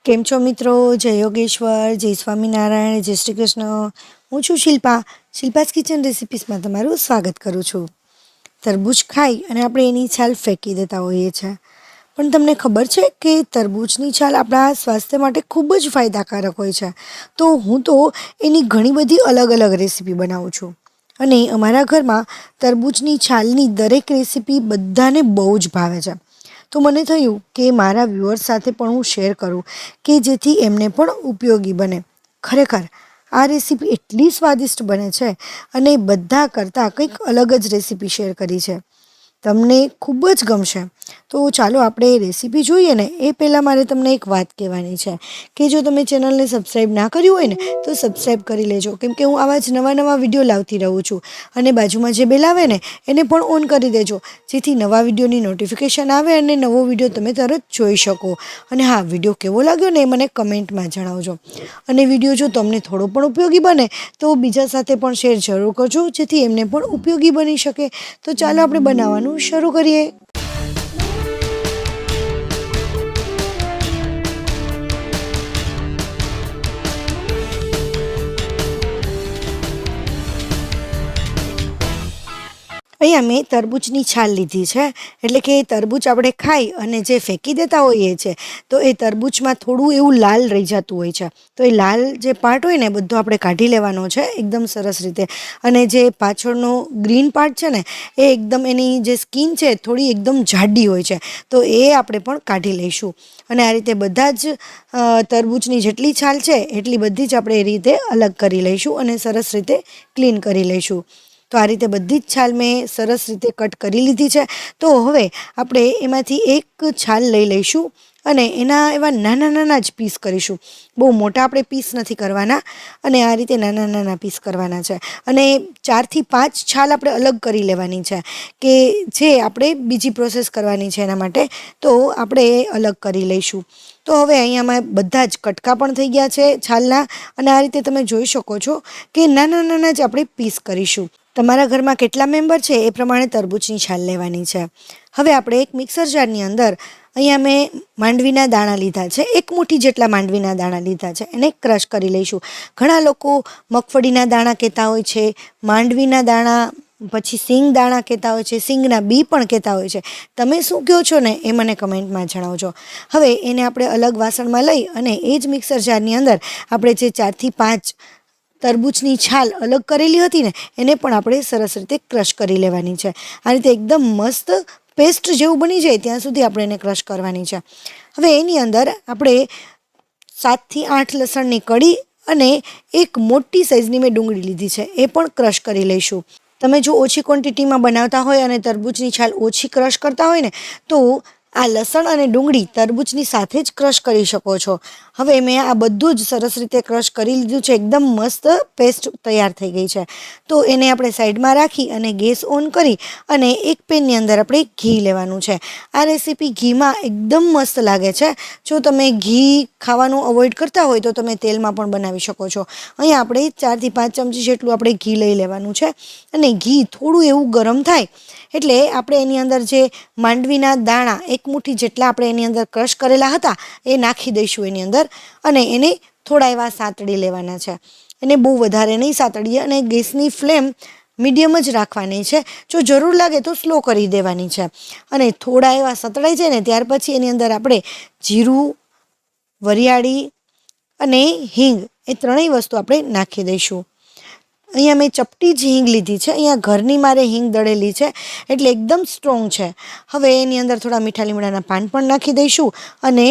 કેમ છો મિત્રો? જય યોગેશ્વર, જય સ્વામિનારાયણ, જય શ્રી કૃષ્ણ. હું છું શિલ્પાસ કિચન રેસિપીસમાં તમારું સ્વાગત કરું છું. તરબૂચ ખાઈ અને આપણે એની છાલ ફેંકી દેતા હોઈએ છીએ, પણ તમને ખબર છે કે તરબૂચની છાલ આપણા સ્વાસ્થ્ય માટે ખૂબ જ ફાયદાકારક હોય છે. તો હું તો એની ઘણી બધી અલગ અલગ રેસીપી બનાવું છું અને અમારા ઘરમાં તરબૂચની છાલની દરેક રેસીપી બધાને બહુ જ ભાવે છે. તો મને થયું કે મારા વ્યુઅર્સ સાથે પણ હું શેર કરું કે જેથી એમને પણ ઉપયોગી બને. ખરેખર આ રેસીપી એટલી સ્વાદિષ્ટ બને છે અને બધા કરતાં કંઈક અલગ જ રેસીપી શેર કરી છે, તમને ખૂબ જ ગમશે. તો ચાલો આપણે રેસીપી જોઈએ ને એ પહેલાં મારે તમને એક વાત કહેવાની છે કે જો તમે ચેનલને સબસ્ક્રાઈબ ના કર્યું હોય ને તો સબસ્ક્રાઈબ કરી લેજો, કેમ કે હું આવા જ નવા વિડીયો લાવતી રહું છું. અને બાજુમાં જે બેલ આવે ને એને પણ ઓન કરી દેજો, જેથી નવા વિડીયોની નોટિફિકેશન આવે અને નવો વિડીયો તમે તરત જોઈ શકો. અને હા, વિડીયો કેવો લાગ્યો ને એ મને કમેન્ટમાં જણાવજો. અને વિડીયો જો તમને થોડો પણ ઉપયોગી બને તો બીજા સાથે પણ શેર જરૂર કરજો, જેથી એમને પણ ઉપયોગી બની શકે. તો ચાલો આપણે બનાવવાનું શરૂ કરીએ. અહીંયા મેં તરબૂચની છાલ લીધી છે, એટલે કે તરબૂચ આપણે ખાઈ અને જે ફેંકી દેતા હોઈએ છીએ તો એ તરબૂચમાં થોડું એવું લાલ રહી જતું હોય છે. તો એ લાલ જે પાર્ટ હોય ને બધો આપણે કાઢી લેવાનો છે એકદમ સરસ રીતે. અને જે પાછળનો ગ્રીન પાર્ટ છે ને એ એકદમ એની જે સ્કીન છે થોડી એકદમ જાડી હોય છે, તો એ આપણે પણ કાઢી લઈશું. અને આ રીતે બધા જ તરબૂચની જેટલી છાલ છે એટલી બધી જ આપણે એ રીતે અલગ કરી લઈશું અને સરસ રીતે ક્લીન કરી લઈશું. તો આ રીતે બધી જ છાલ મેં સરસ રીતે કટ કરી લીધી છે. તો હવે આપણે એમાંથી એક છાલ લઈ લઈશું અને એના એવા નાના નાના જ પીસ કરીશું. બહુ મોટા આપણે પીસ નથી કરવાના અને આ રીતે નાના નાના પીસ કરવાના છે. અને 4 થી 5 છાલ આપણે અલગ કરી લેવાની છે, કે જે આપણે બીજી પ્રોસેસ કરવાની છે એના માટે. તો આપણે એ અલગ કરી લઈશું. તો હવે અહીંયામાં બધા જ કટકા પણ થઈ ગયા છે છાલના, અને આ રીતે તમે જોઈ શકો છો કે નાના નાના જ આપણે પીસ કરીશું. તમારા ઘરમાં કેટલા મેમ્બર છે એ પ્રમાણે તરબૂચની છાલ લેવાની છે. હવે આપણે એક મિક્સર જારની અંદર અહીંયા મેં માંડવીના દાણા લીધા છે, 1 મુઠ્ઠી જેટલા માંડવીના દાણા લીધા છે, એને ક્રશ કરી લઈશું. ઘણા લોકો મગફળીના દાણા કહેતા હોય છે, માંડવીના દાણા, પછી સિંગ દાણા કહેતા હોય છે, સિંગના બી પણ કહેતા હોય છે. તમે શું કહો છો ને એ મને કમેન્ટમાં જણાવજો. હવે એને આપણે અલગ વાસણમાં લઈ અને એ જ મિક્સર જારની અંદર આપણે જે 4 થી 5 તરબૂચની છાલ અલગ કરેલી હતી ને એને પણ આપણે સરસ રીતે ક્રશ કરી લેવાની છે. આ રીતે એકદમ મસ્ત પેસ્ટ જેવું બની જાય ત્યાં સુધી આપણે એને ક્રશ કરવાની છે. હવે એની અંદર આપણે 7 થી 8 લસણની કળી અને એક મોટી સાઇઝની મેં ડુંગળી લીધી છે, એ પણ ક્રશ કરી લઈશું. તમે જો ઓછી ક્વોન્ટિટીમાં બનાવતા હોય અને તરબૂચની છાલ ઓછી ક્રશ કરતા હોય ને તો આ લસણ અને ડુંગળી તરબૂચની સાથે જ ક્રશ કરી શકો છો. હવે મેં આ બધું જ સરસ રીતે ક્રશ કરી લીધું છે, એકદમ મસ્ત પેસ્ટ તૈયાર થઈ ગઈ છે. તો એને આપણે સાઈડમાં રાખી અને ગેસ ઓન કરી અને એક પેનની અંદર આપણે ઘી લેવાનું છે. આ રેસીપી ઘીમાં એકદમ મસ્ત લાગે છે. જો તમે ઘી ખાવાનું અવોઇડ કરતા હોય તો તમે તેલમાં પણ બનાવી શકો છો. અહીંયા આપણે 4 થી 5 ચમચી જેટલું આપણે ઘી લઈ લેવાનું છે અને ઘી થોડું એવું ગરમ થાય એટલે આપણે એની અંદર જે માંડવીના દાણા 1 મુઠ્ઠી જેટલા આપણે એની અંદર ક્રશ કરેલા હતા એ નાખી દઈશું એની અંદર, અને એને થોડા એવા સાંતળી લેવાના છે. એને બહુ વધારે નહીં સાંતળીએ અને ગેસની ફ્લેમ મીડિયમ જ રાખવાની છે. જો જરૂર લાગે તો સ્લો કરી દેવાની છે. અને થોડા એવા સતળાઈ જાય ને ત્યાર પછી એની અંદર આપણે જીરું, વરિયાળી અને હિંગ એ ત્રણેય વસ્તુ આપણે નાખી દઈશું. અહીંયા મેં ચપટી જ હિંગ લીધી છે, અહીંયા ઘરની મારે હિંગ દળેલી છે એટલે એકદમ સ્ટ્રોંગ છે. હવે એની અંદર થોડા મીઠા લીમડાના પાન પણ નાખી દઈશું અને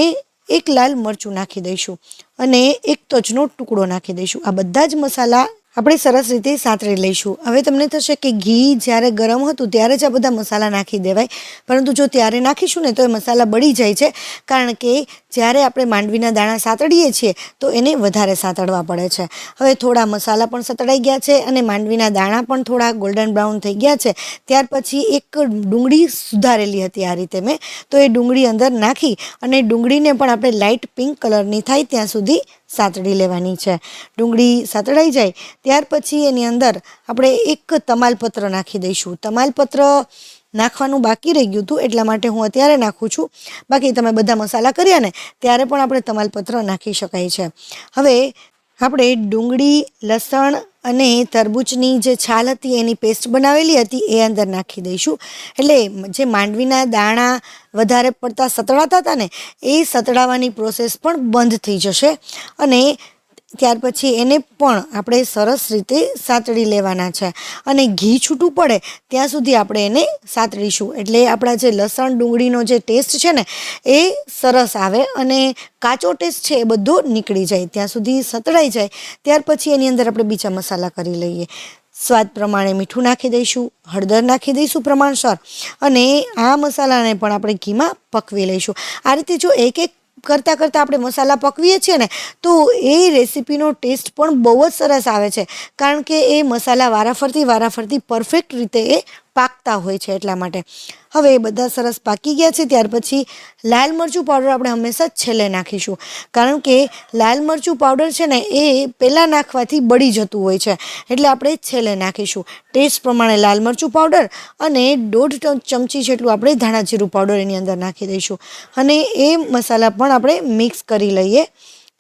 એક લાલ મરચું નાખી દઈશું અને એક તજનો ટુકડો નાખી દઈશું. આ બધા જ મસાલા આપણે સરસ રીતે સાંતળી લઈશું. હવે તમને થશે કે ઘી જ્યારે ગરમ હતું ત્યારે જ આ બધા મસાલા નાખી દેવાય, પરંતુ જો ત્યારે નાખીશું ને તો એ મસાલા બળી જાય છે, કારણ કે જ્યારે આપણે માંડવીના દાણા સાંતળીએ છીએ તો એને વધારે સાંતળવા પડે છે. હવે થોડા મસાલા પણ સતળાઈ ગયા છે અને માંડવીના દાણા પણ થોડા ગોલ્ડન બ્રાઉન થઈ ગયા છે. ત્યાર પછી એક ડુંગળી સુધારેલી હતી આ રીતે મેં, તો એ ડુંગળી અંદર નાખી અને ડુંગળીને પણ આપણે લાઇટ પિંક કલરની થાય ત્યાં સુધી સાંતળી લેવાની છે. ડુંગળી સાંતળાઈ જાય ત્યાર પછી એની અંદર આપણે એક તમાલપત્ર નાખી દઈશું. તમાલપત્ર નાખવાનું બાકી રહી ગયું હતું, એટલા માટે હું અત્યારે નાખું છું. બાકી તમે બધા મસાલા કર્યા ને ત્યારે પણ આપણે તમાલપત્ર નાખી શકાય છે. હવે આપણે ડુંગળી, લસણ અને તરબૂચની જે છાલ હતી એની પેસ્ટ બનાવેલી હતી એ અંદર નાખી દઈશું. એટલે જે માંડવીના દાણા વધારે પડતા સતળાતા હતા ને એ સતળાવાની પ્રોસેસ પણ બંધ થઈ જશે. અને ત્યાર પછી એને પણ આપણે સરસ રીતે સાતળી લેવાના છે અને ઘી છૂટું પડે ત્યાં સુધી આપણે એને સાતળીશું. એટલે આપણા જે લસણ ડુંગળીનો જે ટેસ્ટ છે ને એ સરસ આવે અને કાચો ટેસ્ટ છે એ બધો નીકળી જાય ત્યાં સુધી સતળાઈ જાય. ત્યાર પછી એની અંદર આપણે બીજા મસાલા કરી લઈએ. સ્વાદ પ્રમાણે મીઠું નાખી દઈશું, હળદર નાખી દઈશું પ્રમાણસર, અને આ મસાલાને પણ આપણે ઘીમાં પકવી લઈશું. આ રીતે જો એક કરતાં આપણે મસાલા પકવીએ છીએ ને તો એ રેસીપીનો ટેસ્ટ પણ બહુ જ સરસ આવે છે, કારણ કે એ મસાલા વારાફરતી પરફેક્ટ રીતે એ પાકતા હોય છે. એટલા માટે હવે એ બધા સરસ પાકી ગયા છે. ત્યાર પછી લાલ મરચું પાવડર આપણે હંમેશા છેલ્લે નાખીશું, કારણ કે લાલ મરચું પાવડર છે ને એ પહેલાં નાખવાથી બળી જતું હોય છે, એટલે આપણે છેલ્લે નાખીશું. ટેસ્ટ પ્રમાણે લાલ મરચું પાવડર અને 1.5 ચમચી જેટલું આપણે ધાણા જીરું પાવડર એની અંદર નાખી દઈશું અને એ મસાલા પણ આપણે મિક્સ કરી લઈએ.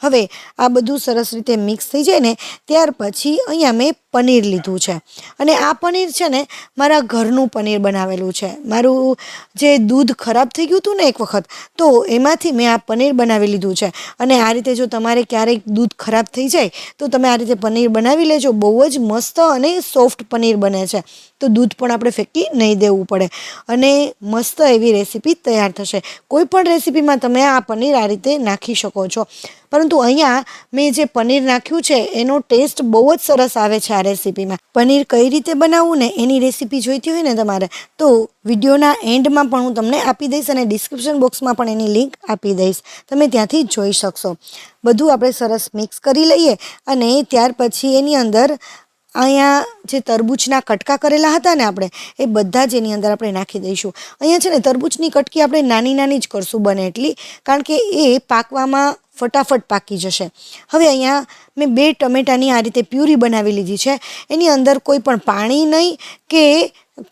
હવે આ બધું સરસ રીતે મિક્સ થઈ જાય ને ત્યાર પછી અહીંયા મેં પનીર લીધું છે, અને આ પનીર છે ને મારા ઘરનું પનીર બનાવેલું છે. મારું જે દૂધ ખરાબ થઈ ગયું હતું ને એક વખત, તો એમાંથી મેં આ પનીર બનાવી લીધું છે. અને આ રીતે જો તમારે ક્યારેક દૂધ ખરાબ થઈ જાય તો તમે આ રીતે પનીર બનાવી લેજો. બહુ જ મસ્ત અને સોફ્ટ પનીર બને છે, તો દૂધ પણ આપણે ફેંકી નહીં દેવું પડે અને મસ્ત એવી રેસીપી તૈયાર થશે. કોઈ પણ રેસીપીમાં તમે આ પનીર આ રીતે નાખી શકો છો, પરંતુ અહીંયા મેં જે પનીર નાખ્યું છે એનો ટેસ્ટ બહુ જ સરસ આવે છે આ રેસીપીમાં. પનીર કઈ રીતે બનાવવું ને એની રેસીપી જોઈતી હોય ને તમારે, તો વિડીયોના એન્ડમાં પણ હું તમને આપી દઈશ અને ડિસ્ક્રિપ્શન બોક્સમાં પણ એની લિંક આપી દઈશ, તમે ત્યાંથી જોઈ શકશો. બધું આપણે સરસ મિક્સ કરી લઈએ અને ત્યાર પછી એની અંદર અહીંયા જે તરબૂચના કટકા કરેલા હતા ને આપણે એ બધા જ એની અંદર આપણે નાખી દઈશું. અહીંયા છે ને તરબૂચની કટકી આપણે નાની જ કરશું બને એટલી, કારણ કે એ પાકવામાં ફટાફટ પાકી જશે. હવે અહીંયા મેં 2 ટમેટાની આ રીતે પ્યુરી બનાવી લીધી છે. એની અંદર કોઈ પણ પાણી નહીં કે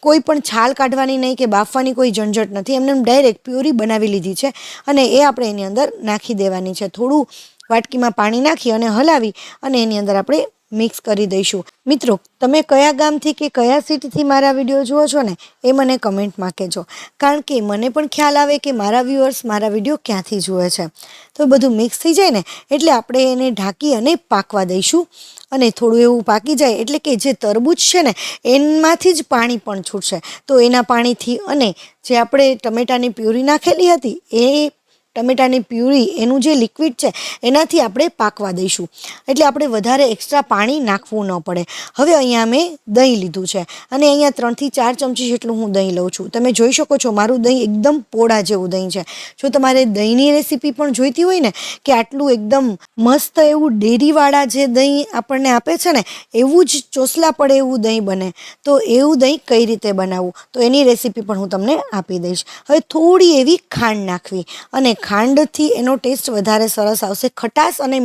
કોઈ પણ છાલ કાઢવાની નહીં કે બાફવાની કોઈ ઝંઝટ નથી, એમને ડાયરેક્ટ પ્યુરી બનાવી લીધી છે અને એ આપણે એની અંદર નાખી દેવાની છે. થોડું વાટકીમાં પાણી નાખી અને હલાવી અને એની અંદર આપણે મિક્સ કરી દઈશું. મિત્રો, તમે કયા ગામથી કે કયા સિટીથી મારા વિડીયો જુઓ છો ને એ મને કમેન્ટમાં કહેજો, કારણ કે મને પણ ખ્યાલ આવે કે મારા વ્યુઅર્સ મારા વિડીયો ક્યાંથી જુએ છે. તો બધું મિક્સ થઈ જાય ને એટલે આપણે એને ઢાંકી અને પાકવા દઈશું, અને થોડું એવું પાકી જાય એટલે કે જે તરબૂચ છે ને એમાંથી જ પાણી પણ છૂટશે. તો એના પાણીથી અને જે આપણે ટમેટાની પ્યુરી નાખેલી હતી એ ટમેટાની પ્યુરી એનું જે લિક્વિડ છે એનાથી આપણે પાકવા દઈશું, એટલે આપણે વધારે એક્સ્ટ્રા પાણી નાખવું ન પડે. હવે અહીંયા મેં દહીં લીધું છે અને અહીંયા 3 થી 4 ચમચી જેટલું હું દહીં લઉં છું. તમે જોઈ શકો છો મારું દહીં એકદમ પોળા જેવું દહીં છે. જો તમારે દહીંની રેસીપી પણ જોઈતી હોય ને કે આટલું એકદમ મસ્ત એવું ડેરીવાળા જે દહીં આપણને આપે છે ને એવું જ ચોસલા પડે એવું દહીં બને, તો એવું દહીં કઈ રીતે બનાવવું તો એની રેસીપી પણ હું તમને આપી દઈશ. હવે થોડી એવી ખાંડ નાખવી, અને ખાંડથી એનો ટેસ્ટ વધારે સરસ આવશે. ખટાશ અને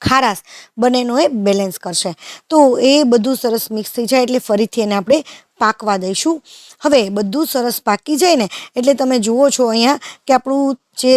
ખારાશ બંનેનો એ બેલેન્સ કરશે. તો એ બધું સરસ મિક્સ થઈ જાય એટલે ફરીથી એને આપણે પાકવા દઈશું. હવે બધું સરસ પાકી જાય ને એટલે તમે જુઓ છો અહીંયા કે આપણું જે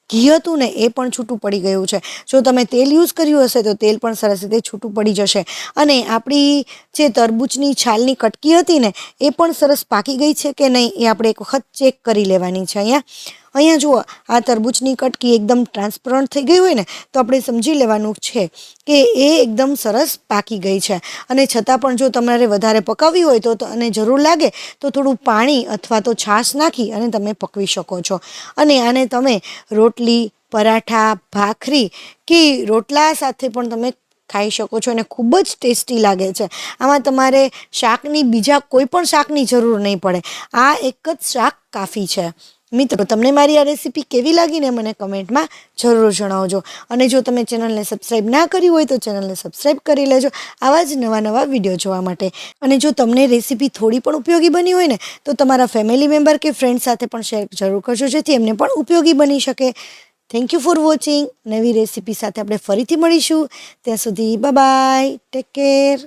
ઘી હતું ને એ પણ છૂટું પડી ગયું છે. જો તમે તેલ યુઝ કર્યું હશે તો તેલ પણ સરસ રીતે છૂટું પડી જશે, અને આપણી જે તરબૂચની છાલની કટકી હતી ને એ પણ સરસ પાકી ગઈ છે કે નહીં એ આપણે એક વખત ચેક કરી લેવાની છે. અહીંયા જુઓ, આ તરબૂચની કટકી એકદમ ટ્રાન્સપરન્ટ થઈ ગઈ હોય ને તો આપણે સમજી લેવાનું છે કે એ એકદમ સરસ પાકી ગઈ છે. અને છતાં પણ જો તમારે વધારે પકાવવી હોય તો અને જરૂર લાગે તો થોડું પાણી અથવા તો છાશ નાખી અને તમે પકવી શકો છો. અને આને તમે રોટલી, પરાઠા, ભાખરી કે રોટલા સાથે પણ તમે ખાઈ શકો છો અને ખૂબ જ ટેસ્ટી લાગે છે. આમાં તમારે શાકની બીજા કોઈ પણ શાકની જરૂર નહીં પડે, આ એક જ શાક કાફી છે. મિત્રો, તમને મારી આ રેસીપી કેવી લાગીને મને કમેન્ટમાં જરૂર જણાવજો, અને જો તમે ચેનલને સબસ્ક્રાઈબ ના કરી હોય તો ચેનલને સબસ્ક્રાઈબ કરી લેજો આવા જ નવા વિડીયો જોવા માટે. અને જો તમને રેસીપી થોડી પણ ઉપયોગી બની હોય ને તો તમારા ફેમિલી મેમ્બર કે ફ્રેન્ડ સાથે પણ શેર જરૂર કરજો, જેથી એમને પણ ઉપયોગી બની શકે. Thank you for watching. નવી રેસીપી સાથે આપણે ફરીથી મળીશું. ત્યાં સુધી બાય બાય, ટેક કેર.